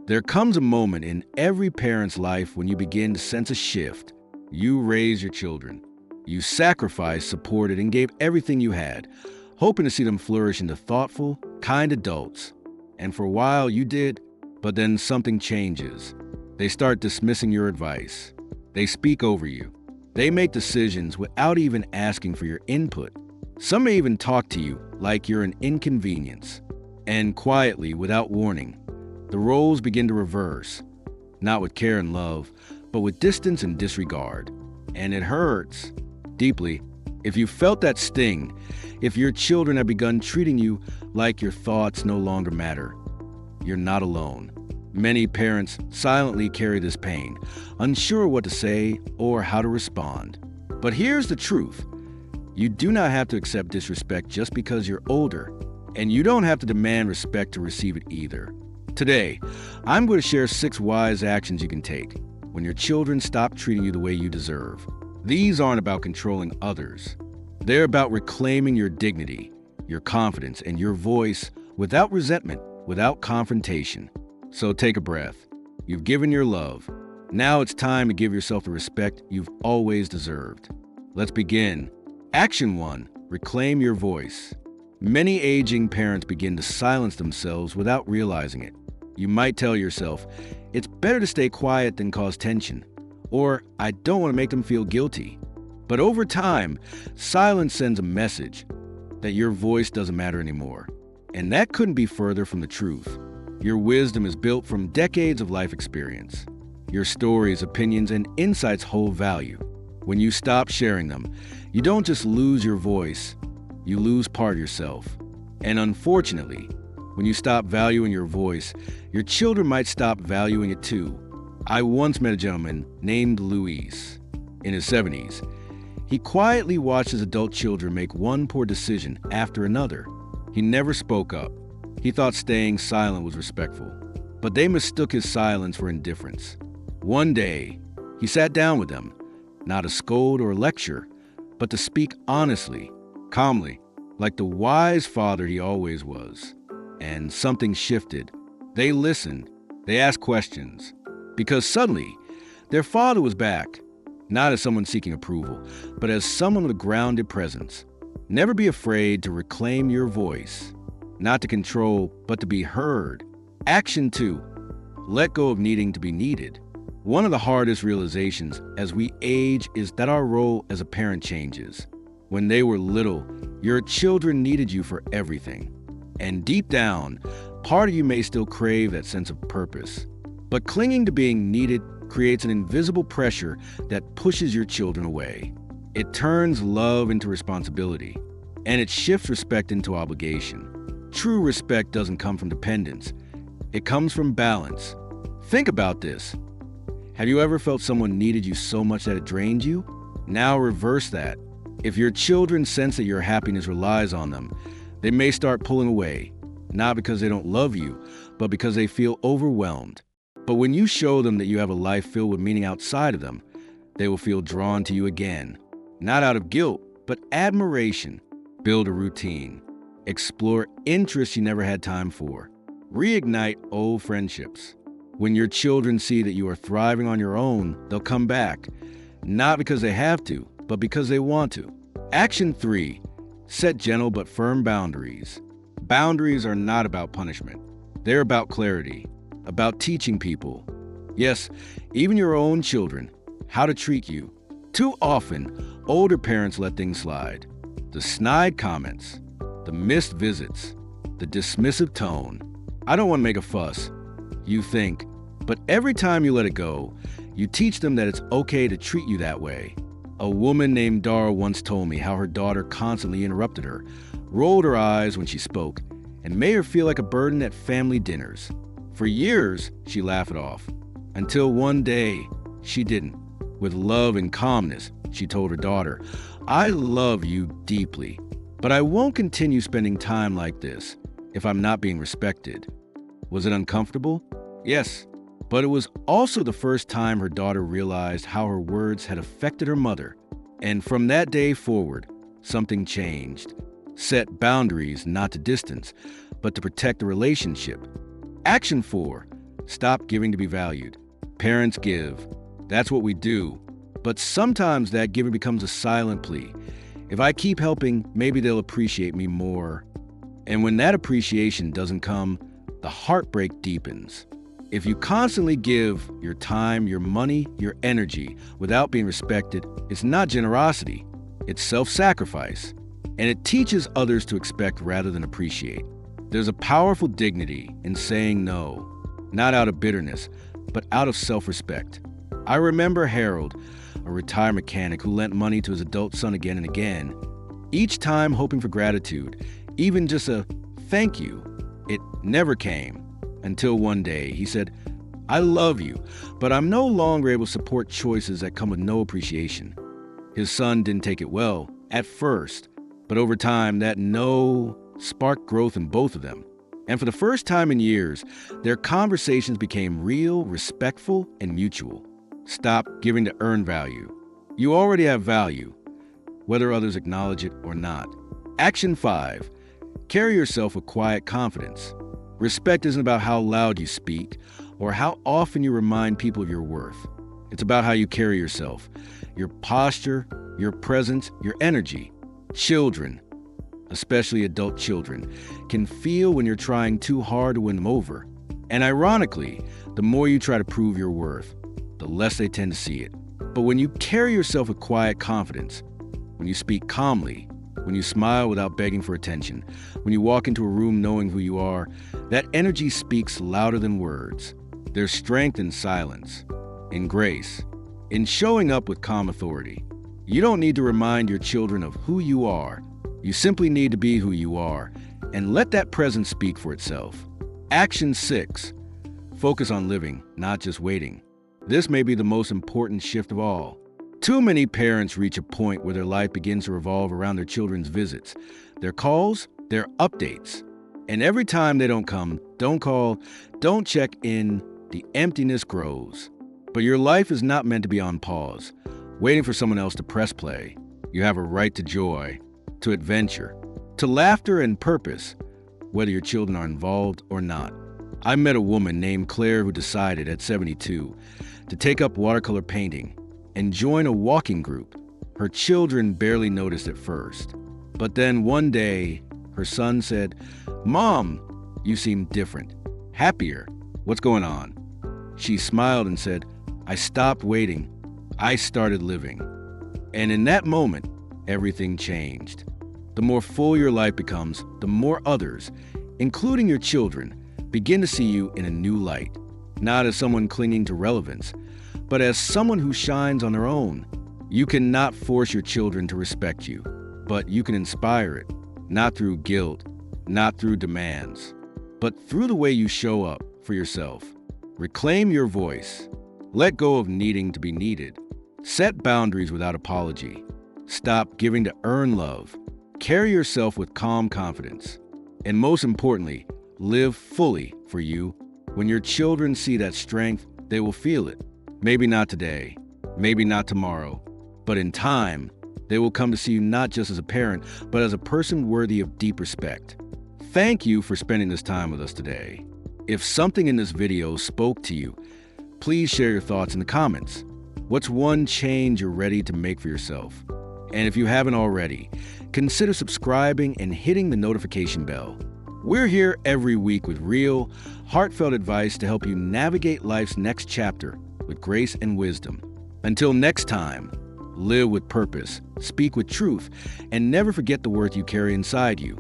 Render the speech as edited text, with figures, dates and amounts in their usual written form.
There comes a moment in every parent's life when you begin to sense a shift. You raise your children. You sacrificed, supported, and gave everything you had, hoping to see them flourish into thoughtful, kind adults. And for a while you did, but then something changes. They start dismissing your advice. They speak over you. They make decisions without even asking for your input. Some may even talk to you like you're an inconvenience. And quietly, without warning, the roles begin to reverse. Not with care and love, but with distance and disregard. And it hurts deeply. If you felt that sting, if your children have begun treating you like your thoughts no longer matter, you're not alone. Many parents silently carry this pain, unsure what to say or how to respond. But here's the truth. You do not have to accept disrespect just because you're older, and you don't have to demand respect to receive it either. Today, I'm going to share 6 wise actions you can take when your children stop treating you the way you deserve. These aren't about controlling others. They're about reclaiming your dignity, your confidence, and your voice without resentment, without confrontation. So take a breath. You've given your love. Now it's time to give yourself the respect you've always deserved. Let's begin. Action 1. Reclaim your voice. Many aging parents begin to silence themselves without realizing it. You might tell yourself, it's better to stay quiet than cause tension, or I don't want to make them feel guilty. But over time, silence sends a message that your voice doesn't matter anymore. And that couldn't be further from the truth. Your wisdom is built from decades of life experience. Your stories, opinions, and insights hold value. When you stop sharing them, you don't just lose your voice, you lose part of yourself. And unfortunately, when you stop valuing your voice, your children might stop valuing it too. I once met a gentleman named Luis. In his 70s, he quietly watched his adult children make one poor decision after another. He never spoke up. He thought staying silent was respectful, but they mistook his silence for indifference. One day, he sat down with them, not to scold or lecture, but to speak honestly, calmly, like the wise father he always was. And something shifted. They listened. They asked questions. Because suddenly, their father was back, not as someone seeking approval, but as someone with a grounded presence. Never be afraid to reclaim your voice. Not to control, but to be heard. Action 2. Let go of needing to be needed. One of the hardest realizations as we age is that our role as a parent changes. When they were little, your children needed you for everything. And deep down, part of you may still crave that sense of purpose. But clinging to being needed creates an invisible pressure that pushes your children away. It turns love into responsibility, and it shifts respect into obligation. True respect doesn't come from dependence. It comes from balance. Think about this. Have you ever felt someone needed you so much that it drained you? Now reverse that. If your children sense that your happiness relies on them, they may start pulling away, not because they don't love you, but because they feel overwhelmed. But when you show them that you have a life filled with meaning outside of them, they will feel drawn to you again. Not out of guilt, but admiration. Build a routine. Explore interests you never had time for. Reignite old friendships. When your children see that you are thriving on your own, they'll come back. Not because they have to, but because they want to. Action 3. Set gentle but firm boundaries. Boundaries are not about punishment. They're about clarity, about teaching people, yes, even your own children, how to treat you. Too often, older parents let things slide. The snide comments, the missed visits, the dismissive tone. I don't want to make a fuss, you think, but every time you let it go, you teach them that it's okay to treat you that way. A woman named Dara once told me how her daughter constantly interrupted her, rolled her eyes when she spoke, and made her feel like a burden at family dinners. For years, she laughed it off, until one day, she didn't. With love and calmness, she told her daughter, I love you deeply, but I won't continue spending time like this if I'm not being respected. Was it uncomfortable? Yes, but it was also the first time her daughter realized how her words had affected her mother. And from that day forward, something changed. Set boundaries not to distance, but to protect the relationship. Action 4. Stop giving to be valued. Parents give. That's what we do. But sometimes that giving becomes a silent plea. If I keep helping, maybe they'll appreciate me more. And when that appreciation doesn't come, the heartbreak deepens. If you constantly give your time, your money, your energy without being respected, it's not generosity, it's self-sacrifice. And it teaches others to expect rather than appreciate. There's a powerful dignity in saying no, not out of bitterness, but out of self-respect. I remember Harold, a retired mechanic who lent money to his adult son again and again, each time hoping for gratitude, even just a thank you. It never came until one day he said, "I love you, but I'm no longer able to support choices that come with no appreciation." His son didn't take it well at first, but over time that no sparked growth in both of them. And for the first time in years, their conversations became real, respectful, and mutual. Stop giving to earn value. You already have value, whether others acknowledge it or not. Action 5. Carry yourself with quiet confidence. Respect isn't about how loud you speak or how often you remind people of your worth. It's about how you carry yourself, your posture, your presence, your energy. Children, especially adult children, can feel when you're trying too hard to win them over. And ironically, the more you try to prove your worth, the less they tend to see it. But when you carry yourself with quiet confidence, when you speak calmly, when you smile without begging for attention, when you walk into a room knowing who you are, that energy speaks louder than words. There's strength in silence, in grace, in showing up with calm authority. You don't need to remind your children of who you are. You simply need to be who you are and let that presence speak for itself. Action 6. Focus on living, not just waiting. This may be the most important shift of all. Too many parents reach a point where their life begins to revolve around their children's visits, their calls, their updates. And every time they don't come, don't call, don't check in, the emptiness grows. But your life is not meant to be on pause, waiting for someone else to press play. You have a right to joy, to adventure, to laughter and purpose, whether your children are involved or not. I met a woman named Claire who decided at 72 to take up watercolor painting and join a walking group. Her children barely noticed at first. But then one day, her son said, "Mom, you seem different, happier. What's going on?" She smiled and said, "I stopped waiting. I started living." And in that moment, everything changed. The more full your life becomes, the more others, including your children, begin to see you in a new light. Not as someone clinging to relevance, but as someone who shines on their own. You cannot force your children to respect you, but you can inspire it, not through guilt, not through demands, but through the way you show up for yourself. Reclaim your voice. Let go of needing to be needed. Set boundaries without apology. Stop giving to earn love. Carry yourself with calm confidence. And most importantly, live fully for you. When your children see that strength, they will feel it. Maybe not today, maybe not tomorrow, but in time, they will come to see you not just as a parent, but as a person worthy of deep respect. Thank you for spending this time with us today. If something in this video spoke to you, please share your thoughts in the comments. What's one change you're ready to make for yourself? And if you haven't already, consider subscribing and hitting the notification bell. We're here every week with real, heartfelt advice to help you navigate life's next chapter with grace and wisdom. Until next time, live with purpose, speak with truth, and never forget the worth you carry inside you.